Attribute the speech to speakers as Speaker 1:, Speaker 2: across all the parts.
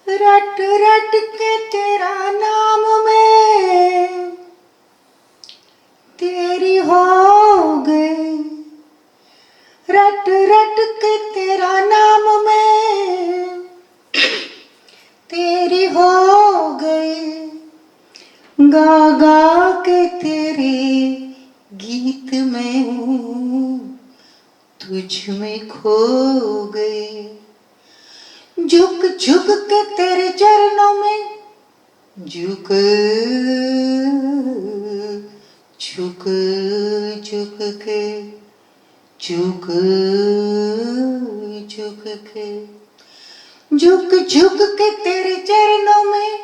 Speaker 1: रट रट के तेरा नाम में तेरी हो गई, रट रट के तेरा नाम में तेरी हो गई, गा गा के तेरे गीत में तुझ में खो गई, झुक झुक के तेरे चरणों में झुक झुक झुक के झुक झुक के झुक झुक के तेरे चरणों में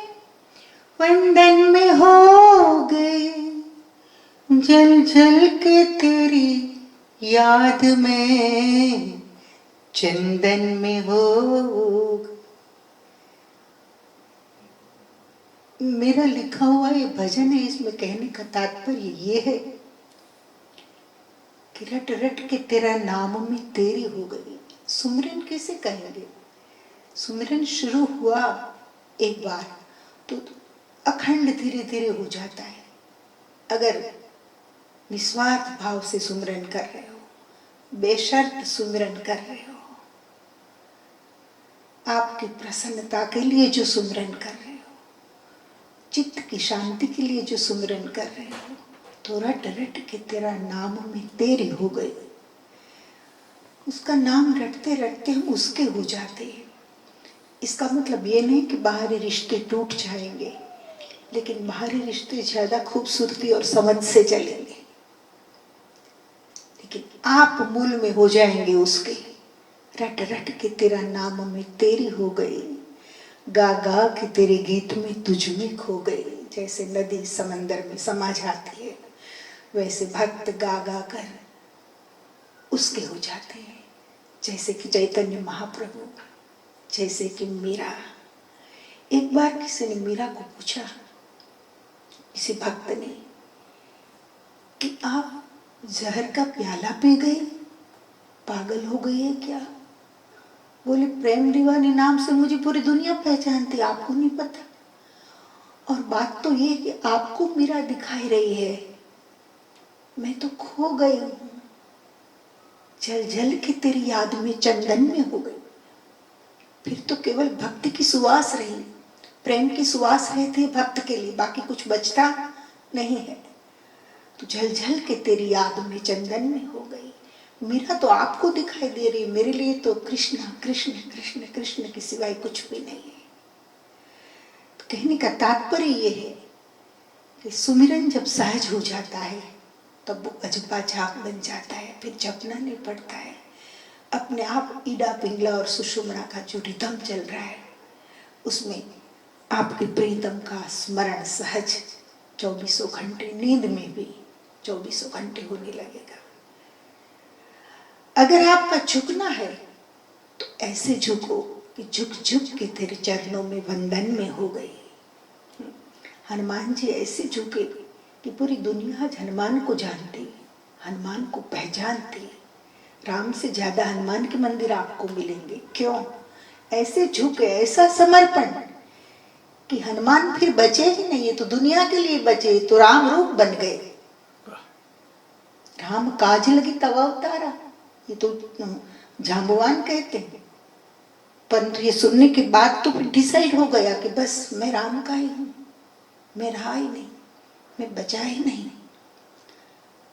Speaker 1: वंदन में हो गए, जल जल के तेरी याद में चंदन में हो। मेरा लिखा हुआ ये भजन है, इसमें कहने का तात्पर्य ये है कि रट रट के तेरा नाम में तेरी हो गई। सुमिरन कैसे कहेंगे? सुमिरन शुरू हुआ एक बार तो अखंड धीरे धीरे हो जाता है। अगर निस्वार्थ भाव से सुमिरन कर रहे हो, बेशर्त सुमिरन कर रहे हो, आपकी प्रसन्नता के लिए जो सुमिरन कर रहे हो, चित्त की शांति के लिए जो सुमिरन कर रहे हो, तो रट रट के तेरा नाम में तेरी हो गई। उसका नाम रटते रटते हम उसके हो जाते हैं। इसका मतलब ये नहीं कि बाहरी रिश्ते टूट जाएंगे, लेकिन बाहरी रिश्ते ज्यादा खूबसूरती और समझ से चलेंगे, लेकिन आप मूल में हो जाएंगे उसके। रट रट के तेरा नाम में तेरी हो गई, गा गा के तेरे गीत में तुझ में खो गई। जैसे नदी समंदर में समा जाती है, वैसे भक्त गा गा कर उसके हो जाते हैं। जैसे कि चैतन्य महाप्रभु, जैसे कि मीरा। एक बार किसी ने मीरा को पूछा, किसी भक्त ने, कि आप जहर का प्याला पी गई, पागल हो गई है क्या? बोले, प्रेम दीवानी नाम से मुझे पूरी दुनिया पहचानती, आपको नहीं पता। और बात तो ये कि आपको मीरा दिखाई रही है, मैं तो खो गई हूं, जल जल के तेरी याद में चंदन में हो गई। फिर तो केवल भक्ति की सुवास रही, प्रेम की सुवास रहती है भक्त के लिए, बाकी कुछ बचता नहीं है। तो जल जल के तेरी याद में चंदन में हो गई। मीरा तो आपको दिखाई दे रही, मेरे लिए तो कृष्ण कृष्ण कृष्ण कृष्ण के सिवाय कुछ भी नहीं है। तो कहने का तात्पर्य ये है कि सुमिरन जब सहज हो जाता है तब वो अजबा जाप बन जाता है, फिर जपना नहीं पड़ता है। अपने आप ईडा पिंगला और सुषुम्ना का जो रिदम चल रहा है, उसमें आपके प्रीतम का स्मरण सहज 24 घंटे, नींद में भी 24 घंटे होने लगेगा। अगर आपका झुकना है तो ऐसे झुको कि झुक झुक के तेरे चरणों में वंदन में हो गई। हनुमान जी ऐसे झुके कि पूरी दुनिया हनुमान को जानती, हनुमान को पहचानती। राम से ज्यादा हनुमान के मंदिर आपको मिलेंगे। क्यों? ऐसे झुके, ऐसा समर्पण कि हनुमान फिर बचे ही नहीं, है तो दुनिया के लिए बचे, तो राम रूप बन गए। राम काज लगी तब अवतारा, ये तो जाम्बवान कहते हैं। परंतु ये सुनने के बाद तो फिर डिसाइड हो गया कि बस मैं राम का ही हूं, मैं रहा ही नहीं, मैं बचा ही नहीं।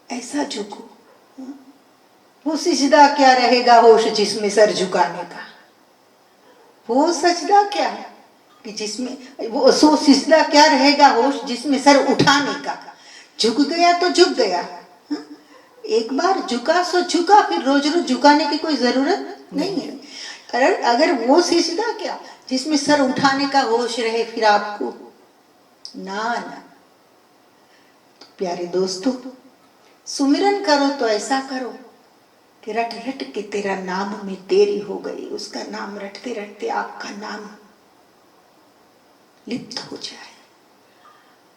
Speaker 1: ऐसा झुको। वो सजदा क्या रहेगा होश जिसमें सर झुकाने का, वो सजदा क्या है कि जिसमें वो सो सजदा क्या रहेगा होश जिसमें सर उठाने का। झुक गया तो झुक गया, एक बार झुका सो झुका, फिर रोज रोज झुकाने की कोई जरूरत नहीं है। अगर वो सजदा क्या जिसमें सर उठाने का होश रहे फिर आपको, ना ना। तो प्यारे दोस्तों, सुमिरन करो तो ऐसा करो कि रट रट के तेरा नाम में तेरी हो गई। उसका नाम रटते रटते आपका नाम लिप्त हो जाए,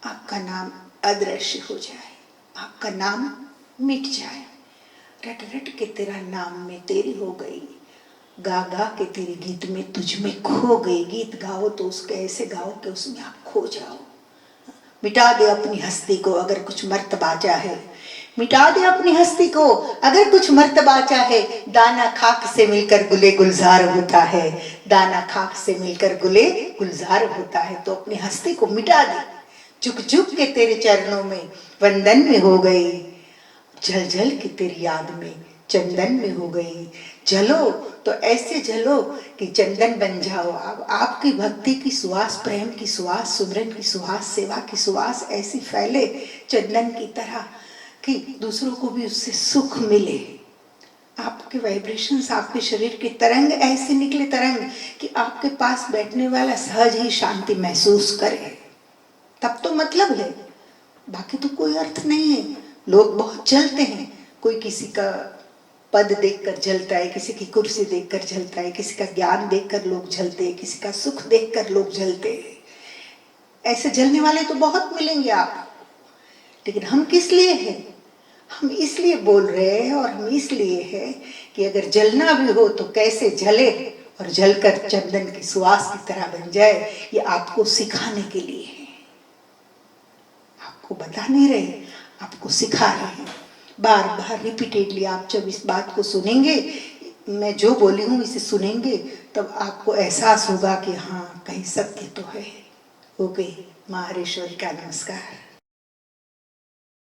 Speaker 1: आपका नाम अदृश्य हो जाए, आपका नाम मिट जाए। रट रट के तेरा नाम में तेरी हो गई, गा गा के तेरे गीत में तुझ में खो गई। गीत गाओ तो उसके ऐसे गाओ कि उसमें आप खो जाओ। मिटा दे अपनी हस्ती को अगर कुछ मर्तबा चाहे, मिटा दे अपनी हस्ती को अगर कुछ मर्तबा चाहे। दाना खाक से मिलकर गुले गुलजार होता है, दाना खाक से मिलकर गुले गुलजार होता है। तो अपनी हस्ती को मिटा दे। झुक झुक के तेरे चरणों में वंदन में हो गई, जल जल के तेरी याद में चंदन में हो गई। जलो तो ऐसे जलो कि चंदन बन जाओ। अब आपकी भक्ति की सुवास, प्रेम की सुवास, सुमरन की सुवास, सेवा की सुवास ऐसी फैले चंदन की तरह कि दूसरों को भी उससे सुख मिले। आपके वाइब्रेशंस, आपके शरीर के तरंग ऐसे निकले तरंग कि आपके पास बैठने वाला सहज ही शांति महसूस करे। तब तो मतलब है, बाकी तो कोई अर्थ नहीं है। लोग बहुत जलते हैं, कोई किसी का पद देखकर जलता है, किसी की कुर्सी देखकर जलता है, किसी का ज्ञान देखकर लोग जलते हैं, किसी का सुख देखकर लोग जलते हैं। ऐसे जलने वाले तो बहुत मिलेंगे आप, लेकिन हम किस लिए हैं? हम इसलिए बोल रहे हैं और हम इसलिए है कि अगर जलना भी हो तो कैसे जले और जलकर चंदन की सुवास की तरह बन जाए। ये आपको सिखाने के लिए है, आपको बता नहीं रहे, आपको सिखा रहे हैं। बार बार रिपीटेडली आप जब इस बात को सुनेंगे, मैं जो बोली हूँ इसे सुनेंगे, तब आपको एहसास होगा कि हाँ कहीं सत्य तो है। ओके, माँ हरेश्वरी का नमस्कार।